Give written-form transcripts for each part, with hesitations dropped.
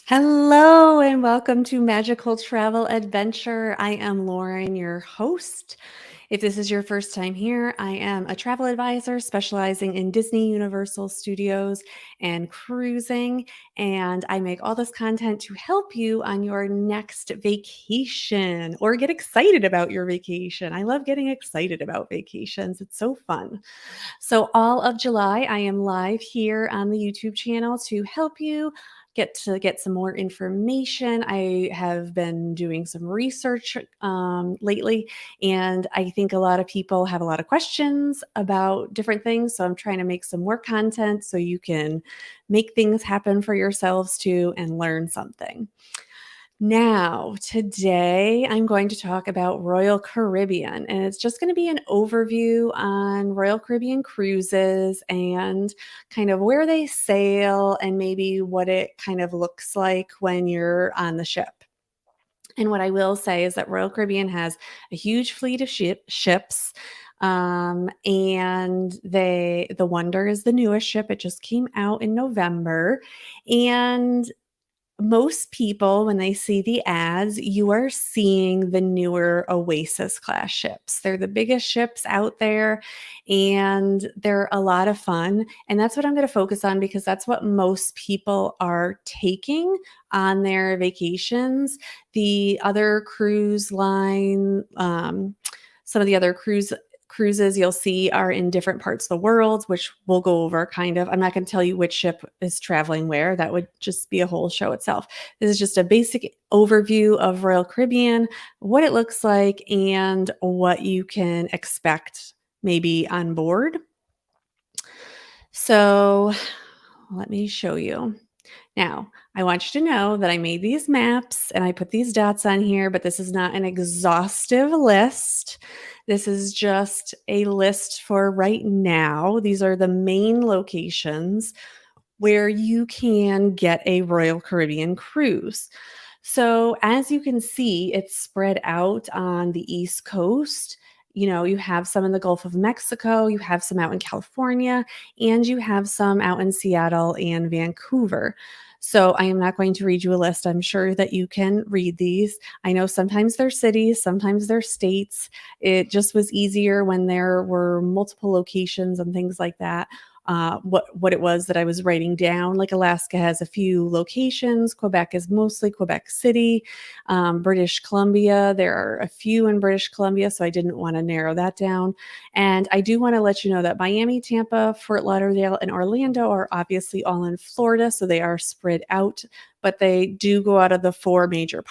Hello and welcome to Magical Travel Adventure. I am Lauren, your host. If this is your first time here, I am a travel advisor specializing in Disney, Universal Studios, and cruising. And I make all this content to help you on your next vacation or get excited about your vacation. I love getting excited about vacations, it's so fun. So, all of July, I am live here on the YouTube channel to help you get some more information. I have been doing some research lately, and I think a lot of people have a lot of questions about different things. So, I'm trying to make some more content so you can make things happen for yourselves too and learn something. Now, today I'm going to talk about Royal Caribbean, and it's just going to be an overview on Royal Caribbean cruises and kind of where they sail and maybe what it kind of looks like when you're on the ship. And what I will say is that Royal Caribbean has a huge fleet of ships. And the Wonder is the newest ship. It just came out in November. And most people, when they see the ads, you are seeing the newer Oasis class ships. They're the biggest ships out there and they're a lot of fun. And that's what I'm going to focus on because that's what most people are taking on their vacations. The other cruise line, some of the other cruises you'll see are in different parts of the world, which we'll go over kind of. I'm not going to tell you which ship is traveling where. That would just be a whole show itself. This is just a basic overview of Royal Caribbean, what it looks like, and what you can expect maybe on board. So let me show you. Now, I want you to know that I made these maps and I put these dots on here, but this is not an exhaustive list. This is just a list for right now. These are the main locations where you can get a Royal Caribbean cruise. So, as you can see, it's spread out on the East Coast. You have some in the Gulf of Mexico, you have some out in California, and you have some out in Seattle and Vancouver. So I am not going to read you a list. I'm sure that you can read these. I know sometimes they're cities, sometimes they're states. It just was easier when there were multiple locations and things like that. What it was that I was writing down. Like Alaska has a few locations. Quebec is mostly Quebec City. British Columbia, there are a few in British Columbia, so I didn't want to narrow that down. And I do want to let you know that Miami, Tampa, Fort Lauderdale, and Orlando are obviously all in Florida, so they are spread out, but they do go out of the four major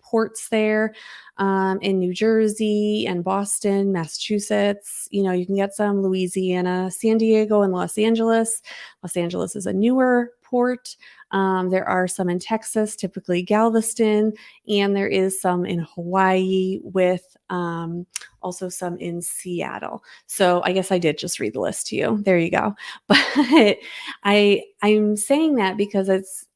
ports there, in New Jersey and Boston, Massachusetts. You can get some Louisiana, San Diego, and Los Angeles. Los Angeles is a newer port. There are some in Texas, typically Galveston, and there is some in Hawaii with also some in Seattle. So I guess I did just read the list to you. There you go. But I'm saying that because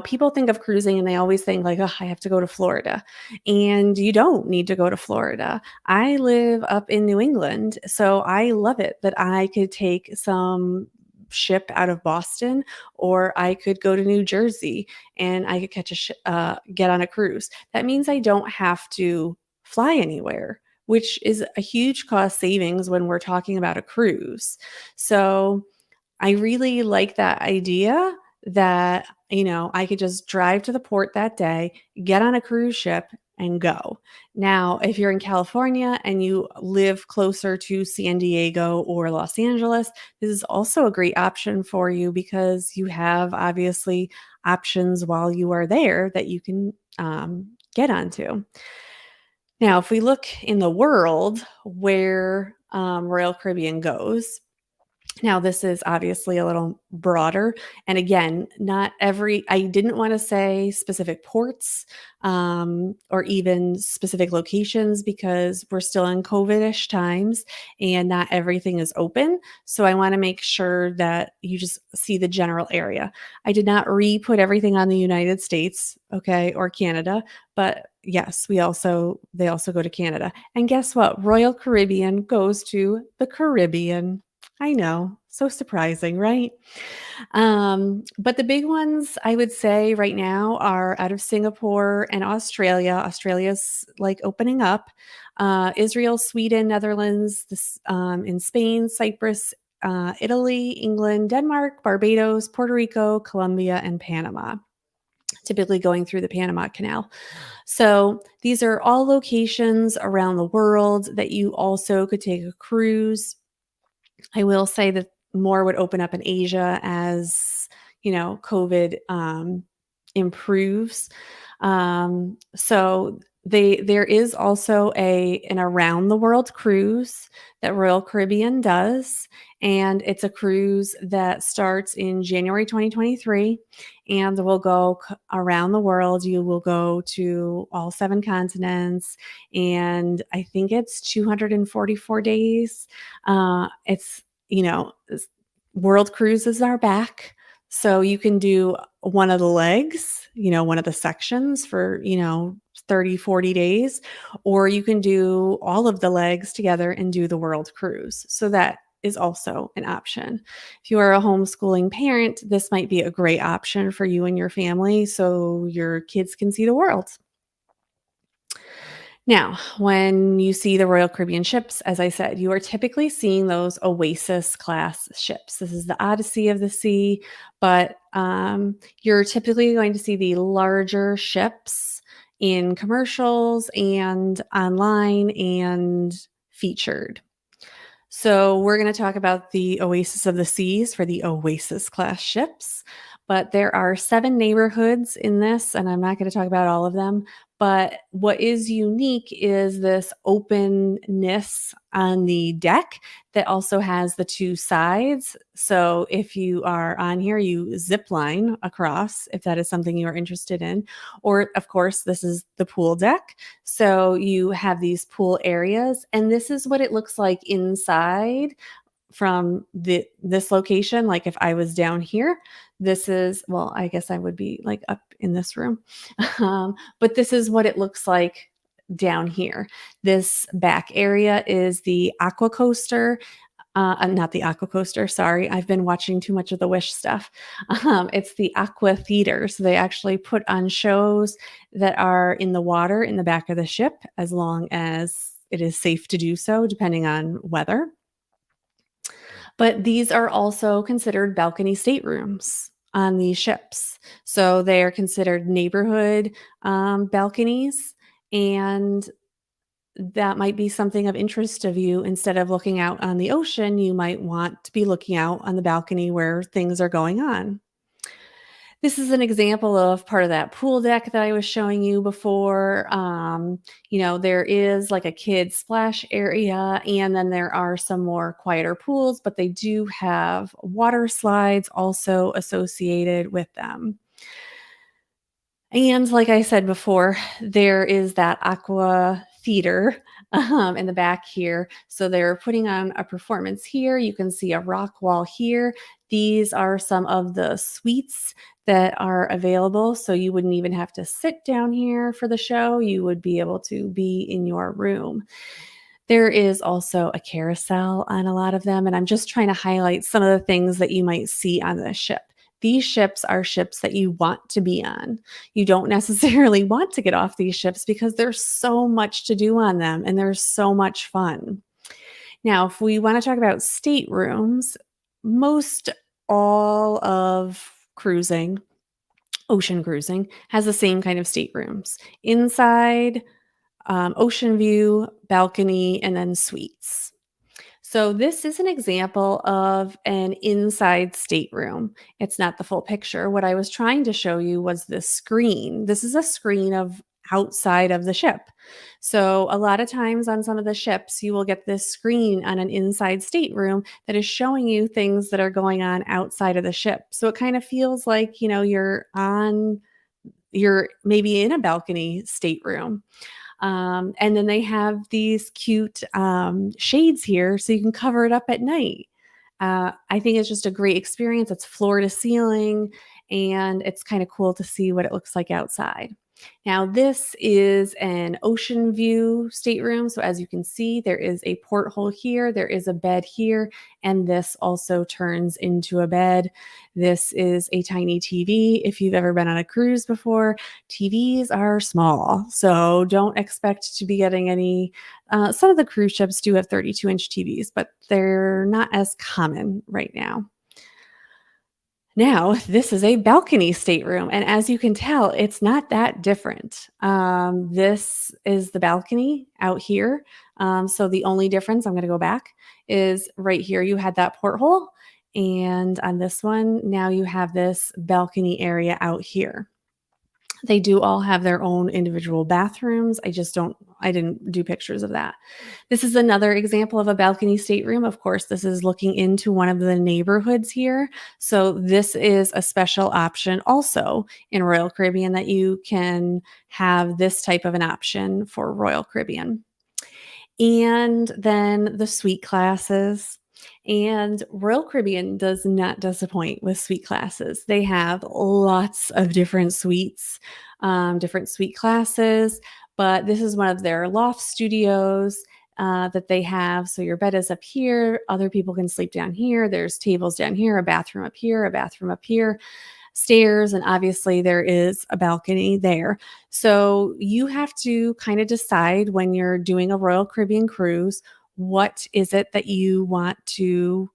people think of cruising and they always think like, oh, I have to go to Florida. And you don't need to go to Florida. I live up in New England, so I love it that I could take some ship out of Boston, or I could go to New Jersey and I could get on a cruise. That means I don't have to fly anywhere, which is a huge cost savings when we're talking about a cruise. So I really like that idea that, I could just drive to the port that day, get on a cruise ship, and go. Now, if you're in California and you live closer to San Diego or Los Angeles, this is also a great option for you because you have obviously options while you are there that you can get onto. Now, if we look in the world where Royal Caribbean goes, now, this is obviously a little broader. And again, I didn't want to say specific ports or even specific locations because we're still in COVID-ish times and not everything is open. So I want to make sure that you just see the general area. I did not re-put everything on the United States, okay, or Canada, but yes, they also go to Canada. And guess what? Royal Caribbean goes to the Caribbean. I know, So surprising, right? But the big ones I would say right now are out of Singapore and Australia. Australia's like opening up. Israel, Sweden, Netherlands, in Spain, Cyprus, Italy, England, Denmark, Barbados, Puerto Rico, Colombia, and Panama, typically going through the Panama Canal. So these are all locations around the world that you also could take a cruise. I will say that more would open up in Asia as, COVID improves. So there is also an around the world cruise that Royal Caribbean does, and it's a cruise that starts in January 2023 and will go around the world. You will go to all 7 continents, and I think it's 244 days. It's World cruises are back. So you can do one of the legs, one of the sections for, 30, 40 days, or you can do all of the legs together and do the world cruise. So that is also an option. If you are a homeschooling parent, this might be a great option for you and your family so your kids can see the world. Now, when you see the Royal Caribbean ships, as I said, you are typically seeing those Oasis class ships. This is the Odyssey of the Sea, but you're typically going to see the larger ships in commercials and online and featured. So we're going to talk about the Oasis of the Seas for the Oasis class ships. But there are 7 neighborhoods in this, and I'm not going to talk about all of them. But what is unique is this openness on the deck that also has the 2 sides. So if you are on here, you zip line across if that is something you are interested in. Or, of course, this is the pool deck. So you have these pool areas, and this is what it looks like inside from this location. Like if I was down here, I guess I would be like up in this room. But this is what it looks like down here. This back area is the aqua coaster. Not the aqua coaster, sorry. I've been watching too much of the Wish stuff. It's the aqua theater. So they actually put on shows that are in the water in the back of the ship, as long as it is safe to do so, depending on weather. But these are also considered balcony staterooms on these ships. So they are considered neighborhood balconies, and that might be something of interest of you. Instead of looking out on the ocean, you might want to be looking out on the balcony where things are going on. This is an example of part of that pool deck that I was showing you before. There is like a kid splash area, and then there are some more quieter pools, but they do have water slides also associated with them. And like I said before, there is that aqua theater in the back here. So they're putting on a performance here. You can see a rock wall here. These are some of the suites that are available. So you wouldn't even have to sit down here for the show. You would be able to be in your room. There is also a carousel on a lot of them, and I'm just trying to highlight some of the things that you might see on the ship. These ships are ships that you want to be on. You don't necessarily want to get off these ships because there's so much to do on them and there's so much fun. Now, if we want to talk about staterooms, most all of cruising, ocean cruising, has the same kind of staterooms. Inside, ocean view, balcony, and then suites. So this is an example of an inside stateroom. It's not the full picture. What I was trying to show you was the screen. This is a screen of outside of the ship. So a lot of times on some of the ships, you will get this screen on an inside stateroom that is showing you things that are going on outside of the ship. So it kind of feels like, you're maybe in a balcony stateroom. And then they have these cute shades here so you can cover it up at night. I think it's just a great experience. It's floor to ceiling, and it's kind of cool to see what it looks like outside. Now, this is an ocean view stateroom. So, as you can see, there is a porthole here, there is a bed here, and this also turns into a bed. This is a tiny TV. If you've ever been on a cruise before, TVs are small. So, don't expect to be getting any. Some of the cruise ships do have 32-inch TVs, but they're not as common right now. Now, this is a balcony stateroom, and as you can tell, it's not that different. This is the balcony out here. So the only difference, I'm going to go back, is right here you had that porthole, and on this one, now you have this balcony area out here. They do all have their own individual bathrooms. I didn't do pictures of that. This is another example of a balcony stateroom. Of course, this is looking into one of the neighborhoods here. So this is a special option also in Royal Caribbean that you can have this type of an option for Royal Caribbean. And then the suite classes. And Royal Caribbean does not disappoint with suite classes. They have lots of different suite classes, but this is one of their loft studios that they have. So your bed is up here, other people can sleep down here. There's tables down here, a bathroom up here, a bathroom up here, stairs, and obviously there is a balcony there. So you have to kind of decide when you're doing a Royal Caribbean cruise, what is it that you want to,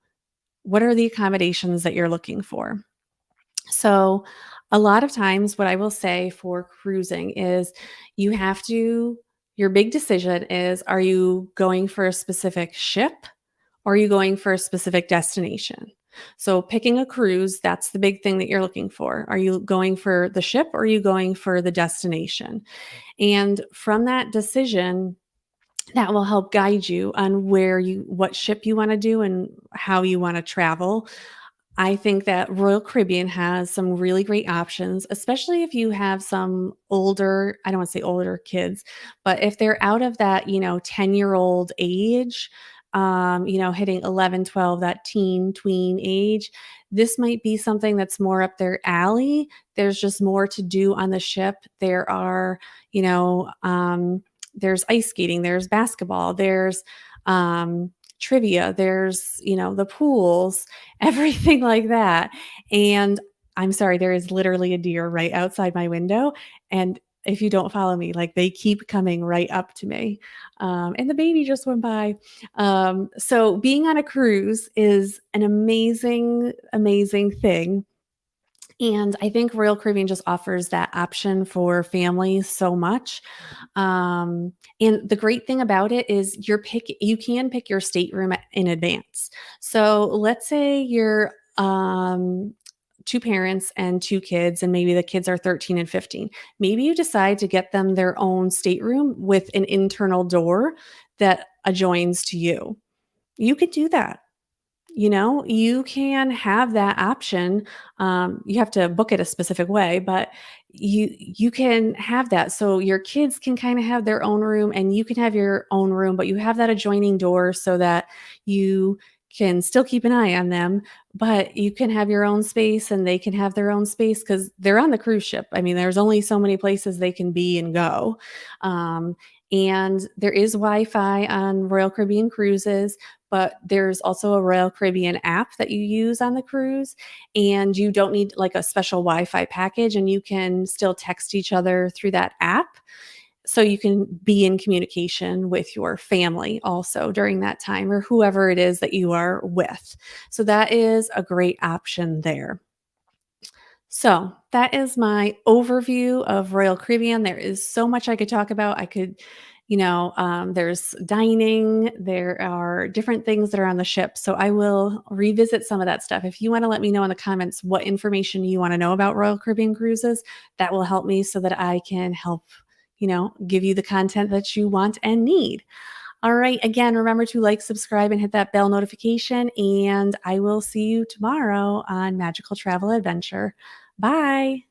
what are the accommodations that you're looking for? So, a lot of times, what I will say for cruising is you have to, your big decision is, are you going for a specific ship or are you going for a specific destination? So, picking a cruise, that's the big thing that you're looking for. Are you going for the ship or are you going for the destination? And from that decision, that will help guide you on what ship you want to do and how you want to travel. I think that Royal Caribbean has some really great options, especially if you have some older, I don't want to say older kids, but if they're out of that, 10-year-old age, hitting 11, 12, that tween age, this might be something that's more up their alley. There's just more to do on the ship. You know, um, there's ice skating, there's basketball, there's trivia, there's, the pools, everything like that. And I'm sorry, there is literally a deer right outside my window. And if you don't follow me, like they keep coming right up to me. And the baby just went by. So being on a cruise is an amazing, amazing thing. And I think Royal Caribbean just offers that option for families so much. And the great thing about it is you can pick your stateroom in advance. So let's say you're two parents and two kids, and maybe the kids are 13 and 15. Maybe you decide to get them their own stateroom with an internal door that adjoins to you. You could do that. You can have that option. You have to book it a specific way, but you can have that. So your kids can kind of have their own room and you can have your own room, but you have that adjoining door so that you can still keep an eye on them, but you can have your own space and they can have their own space because they're on the cruise ship. I mean, there's only so many places they can be and go. And there is Wi-Fi on Royal Caribbean cruises, but there's also a Royal Caribbean app that you use on the cruise, and you don't need like a special Wi-Fi package, and you can still text each other through that app. So you can be in communication with your family also during that time or whoever it is that you are with. So that is a great option there. So that is my overview of Royal Caribbean. There is so much I could talk about. There's dining, there are different things that are on the ship. So I will revisit some of that stuff. If you want to let me know in the comments what information you want to know about Royal Caribbean cruises, that will help me so that I can help, give you the content that you want and need. All right. Again, remember to like, subscribe, and hit that bell notification. And I will see you tomorrow on Magical Travel Adventure. Bye.